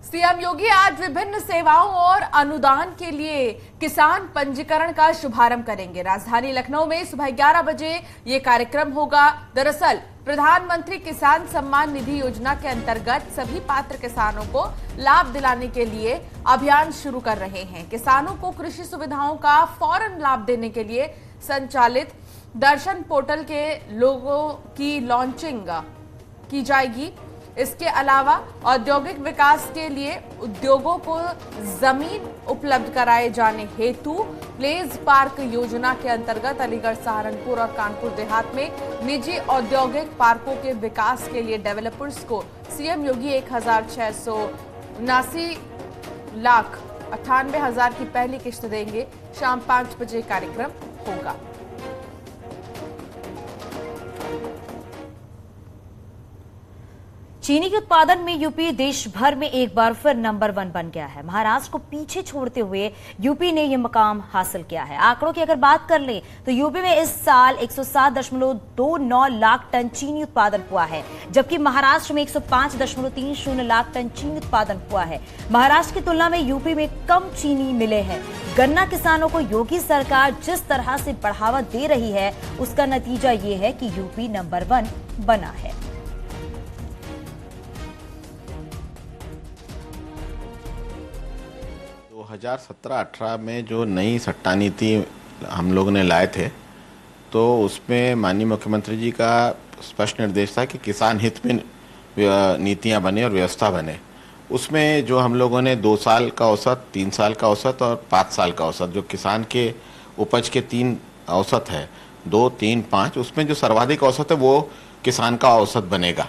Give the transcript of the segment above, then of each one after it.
CM योगी आज विभिन्न सेवाओं और अनुदान के लिए किसान पंजीकरण का शुभारंभ करेंगे। राजधानी लखनऊ में सुबह 11 बजे ये कार्यक्रम होगा। दरअसल प्रधानमंत्री किसान सम्मान निधि योजना के अंतर्गत सभी पात्र किसानों को लाभ दिलाने के लिए अभियान शुरू कर रहे हैं। किसानों को कृषि सुविधाओं का फौरन लाभ देने के लिए संचालित दर्शन पोर्टल के लोगों की लॉन्चिंग की जाएगी। इसके अलावा औद्योगिक विकास के लिए उद्योगों को जमीन उपलब्ध कराए जाने हेतु प्लेस पार्क योजना के अंतर्गत अलीगढ़, सहारनपुर और कानपुर देहात में निजी औद्योगिक पार्कों के विकास के लिए डेवलपर्स को सीएम योगी 1,698,98,000 की पहली किश्त देंगे। शाम 5 बजे कार्यक्रम होगा। चीनी के उत्पादन में यूपी देश भर में एक बार फिर नंबर 1 बन गया है। महाराष्ट्र को पीछे छोड़ते हुए यूपी ने यह मुकाम हासिल किया है। आंकड़ों की अगर बात कर लें तो यूपी में इस साल 107.29 लाख टन चीनी उत्पादन हुआ है, जबकि महाराष्ट्र में 105.30 लाख टन चीनी उत्पादन हुआ है। महाराष्ट्र की तुलना में यूपी में कम चीनी मिले हैं। गन्ना किसानों को योगी सरकार जिस तरह से बढ़ावा दे रही है, उसका नतीजा ये है कि यूपी नंबर 1 बना है। 2017-18 में जो नई सट्टा नीति हम लोगों ने लाए थे, तो उसमें माननीय मुख्यमंत्री जी का स्पष्ट निर्देश था कि किसान हित में नीतियां बने और व्यवस्था बने। उसमें जो हम लोगों ने 2 साल का औसत, 3 साल का औसत और 5 साल का औसत, जो किसान के उपज के 3 औसत है, 2, 3, 5, उसमें जो सर्वाधिक औसत है वो किसान का औसत बनेगा।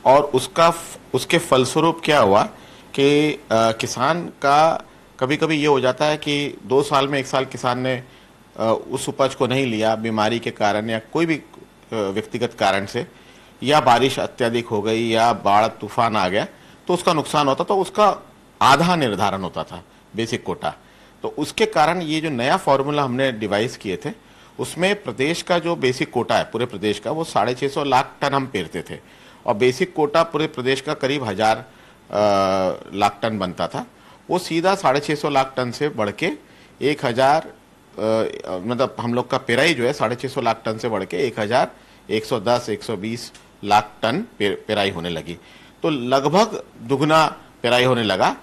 और उसके फलस्वरूप क्या हुआ कि किसान का कभी कभी ये हो जाता है कि 2 साल में 1 साल किसान ने उस उपज को नहीं लिया, बीमारी के कारण या कोई भी व्यक्तिगत कारण से, या बारिश अत्यधिक हो गई या बाढ़ तूफान आ गया, तो उसका नुकसान होता। तो उसका आधा निर्धारण होता था बेसिक कोटा। तो उसके कारण ये जो नया फॉर्मूला हमने डिवाइस किए थे, उसमें प्रदेश का जो बेसिक कोटा है पूरे प्रदेश का, वो 650 लाख टन हम पेरते थे, और बेसिक कोटा पूरे प्रदेश का करीब 1000 लाख टन बनता था। वो सीधा 650 लाख टन से बढ़ के 1000, मतलब हम लोग का पेराई जो है 650 लाख टन से बढ़ के 1110-120 लाख टन पेराई होने लगी। तो लगभग दुगना पेराई होने लगा।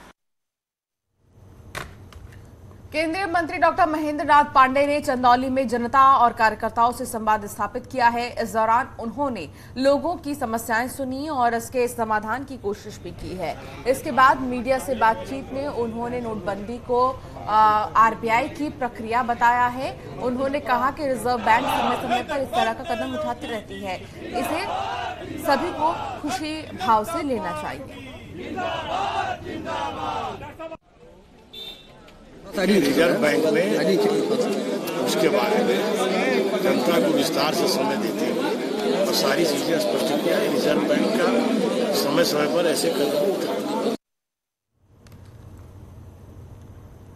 केंद्रीय मंत्री डॉक्टर महेंद्र नाथ पांडे ने चंदौली में जनता और कार्यकर्ताओं से संवाद स्थापित किया है। इस दौरान उन्होंने लोगों की समस्याएं सुनी और इसके समाधान की कोशिश भी की है। इसके बाद मीडिया से बातचीत में उन्होंने नोटबंदी को आरबीआई की प्रक्रिया बताया है। उन्होंने कहा कि रिजर्व बैंक समय समय पर इस तरह का कदम उठाती रहती है, इसे सभी को खुशी भाव से लेना चाहिए। रिजर्व बैंक ने उसके बारे में जनता को विस्तार से समय देते हुए और सारी चीजें स्पष्ट किया है। रिजर्व बैंक का समय समय पर ऐसे कदम उठाना।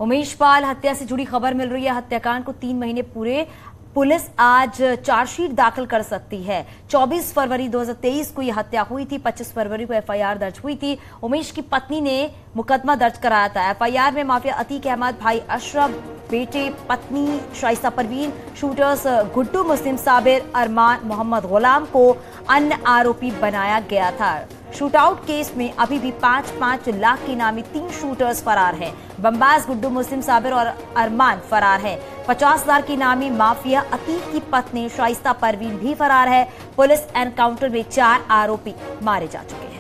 उमेश पाल हत्या से जुड़ी खबर मिल रही है। हत्याकांड को 3 महीने पूरे। पुलिस आज चार्जशीट दाखिल कर सकती है। 24 फरवरी 2023 को यह हत्या हुई थी। 25 फरवरी को एफआईआर दर्ज हुई थी। उमेश की पत्नी ने मुकदमा दर्ज कराया था। एफआईआर में माफिया अतीक अहमद, भाई अशरफ, बेटे, पत्नी शाइस्ता परवीन, शूटर्स गुड्डू मुस्लिम साबिर, अरमान मोहम्मद गुलाम को अन्य आरोपी बनाया गया था। शूटआउट केस में अभी भी 5-5 लाख के इनामी 3 शूटर्स फरार हैं। बमबाज गुड्डू मुस्लिम साबिर और अरमान फरार हैं। 50,000 की इनामी माफिया अतीक की पत्नी शाइस्ता परवीन भी फरार है। पुलिस एनकाउंटर में 4 आरोपी मारे जा चुके हैं।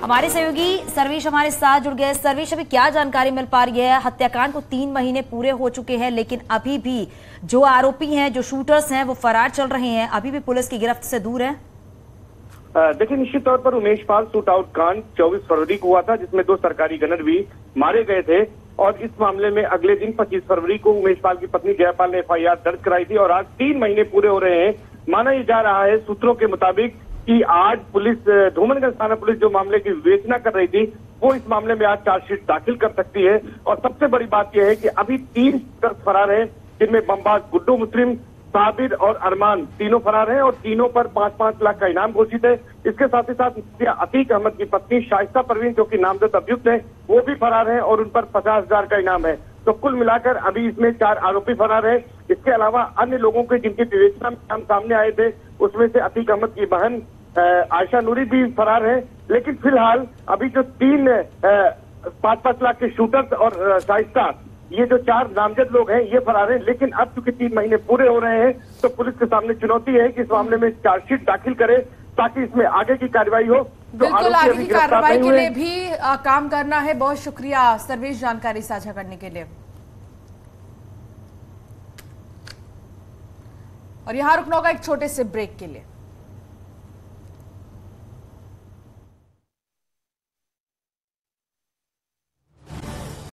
हमारे सहयोगी सर्वेश हमारे साथ जुड़ गए। सर्वेश, अभी क्या जानकारी मिल पा रही है? हत्याकांड को 3 महीने पूरे हो चुके हैं, लेकिन अभी भी जो आरोपी हैं, जो शूटर्स हैं, वो फरार चल रहे हैं, अभी भी पुलिस की गिरफ्त से दूर है। देखिए, निश्चित तौर पर उमेश पाल शूटआउट कांड 24 फरवरी को हुआ था, जिसमें 2 सरकारी गनर भी मारे गए थे। और इस मामले में अगले दिन 25 फरवरी को उमेश पाल की पत्नी जयपाल ने एफआईआर दर्ज कराई थी और आज 3 महीने पूरे हो रहे हैं। माना ये जा रहा है सूत्रों के मुताबिक कि आज पुलिस, धूमनगंज थाना पुलिस जो मामले की विवेचना कर रही थी, वो इस मामले में आज चार्जशीट दाखिल कर सकती है। और सबसे बड़ी बात यह है कि अभी 3 फरार हैं, जिनमें बमबाज गुड्डू मुस्लिम, साबिर और अरमान तीनों फरार हैं और तीनों पर 5-5 लाख का इनाम घोषित है। इसके साथ ही साथ अतीक अहमद की पत्नी शाइस्ता परवीन जो कि नामजद अभियुक्त है वो भी फरार है और उन पर 50,000 का इनाम है। तो कुल मिलाकर अभी इसमें 4 आरोपी फरार है। इसके अलावा अन्य लोगों के जिनकी विवेचना में नाम सामने आए थे उसमें से अतीक अहमद की बहन आयशा नूरी भी फरार है। लेकिन फिलहाल अभी जो 5-5 लाख के शूटर्स और शाइस्ता ये जो 4 नामजद लोग हैं ये फरार हैं। लेकिन अब चूंकि 3 महीने पूरे हो रहे हैं तो पुलिस के सामने चुनौती है कि इस मामले में चार्जशीट दाखिल करे ताकि इसमें आगे की कार्रवाई हो। बिल्कुल, आगे की कार्रवाई के लिए भी काम करना है। बहुत शुक्रिया सर्वेश जानकारी साझा करने के लिए। और यहां रुकना होगा एक छोटे से ब्रेक के लिए।